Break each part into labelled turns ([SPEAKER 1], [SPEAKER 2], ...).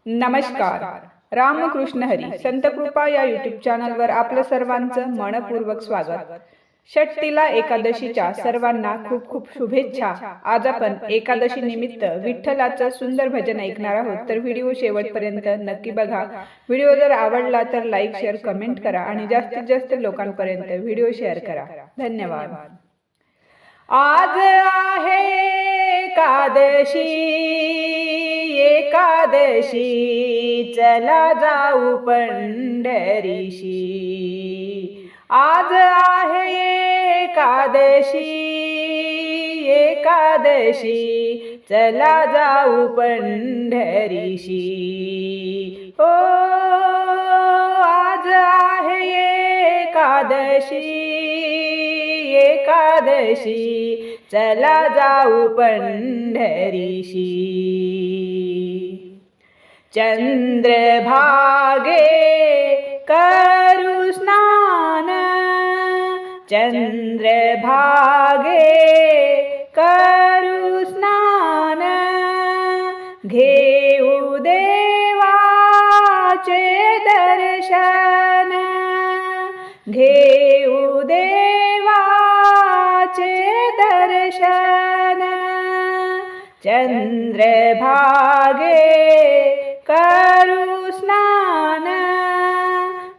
[SPEAKER 1] नमस्कार. रामकृष्ण हरी संत कृपा या यूट्यूब चॅनलवर आपलं सर्वांचं मनपूर्वक स्वागत. षटतिला एकादशीच्या सर्वांना खूप खूप शुभेच्छा. आज आपण एकादशी निमित्त विठ्ठलाचं सुंदर भजन ऐकणार आहोत, तर व्हिडिओ शेवटपर्यंत नक्की बघा. व्हिडिओ जर आवडला तर लाईक, शेअर, कमेंट करा आणि जास्तीत जास्त लोकांपर्यंत व्हिडिओ शेअर करा. धन्यवाद. आज आहे एकादशी, चला जाऊ पंढरीशी. आज आहे एकादशी, चला जाऊ पंढरीशी. ओ आज आहे एकादशी, चला जाऊ पंढरीशी. चंद्रभागे करू स्नान, चंद्रभागे करू स्नान, घेऊ देवाचे दर्शन, घेऊ देवाचे दर्शन. चंद्रभागे करू स्नान,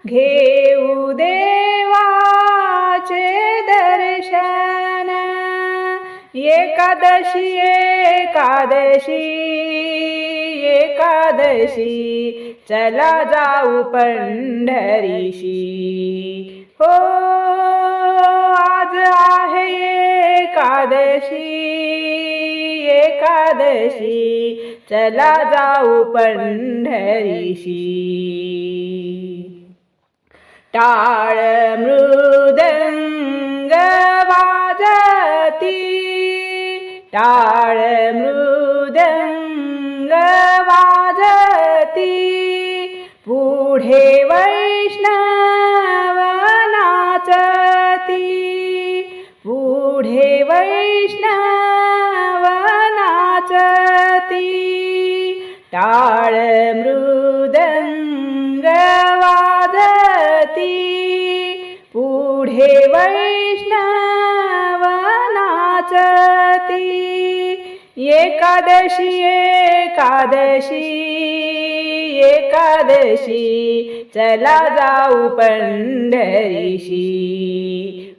[SPEAKER 1] घेऊ देवाचे दर्शन. एकादशी, चला जाऊ पंढरीशी. हो आज आहे एकादशी, चला जाऊ पंढरीशी. टाळ मृदंग वाजती, टाळ मृदंग वाजती, पुढे वैष्णव नाचती, पुढे वैष्णव नाचती. टाळ मृदंग वाजती, पुढे वैष्णव नाचती. एकादशी, चला जाऊ पंढरीशी.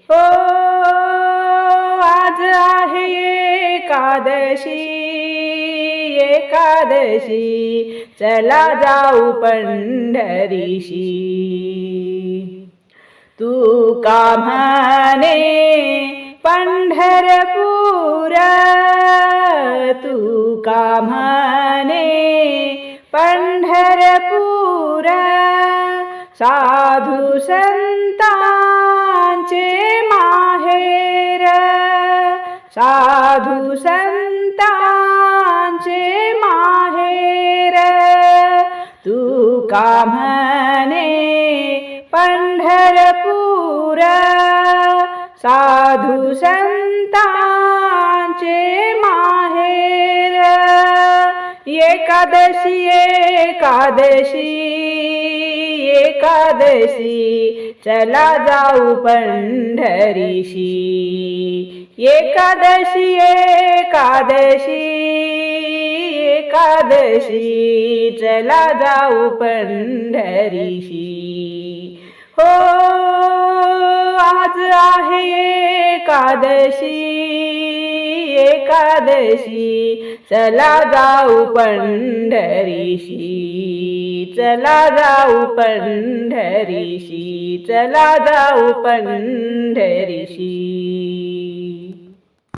[SPEAKER 1] हो आज आहे एकादशी, चला जाऊ पंढरीशी. तू का म्हणे पंढरपूर, तू का म्हणे पंढरपूर, साधू संतांचे माहेर, साधू संतांचे माहेर. तू का म्हणे पंढरपूर, साधू संतांचे माहेर. एकादशी, चला जाऊ पंढरीशी. एकादशी, चला जाऊ पंढरीशी. हो आज आहे एकादशी, चला जाऊ पंढरीशी. चला जाऊ पंढरीशी, चला जाऊ पंढरीशी.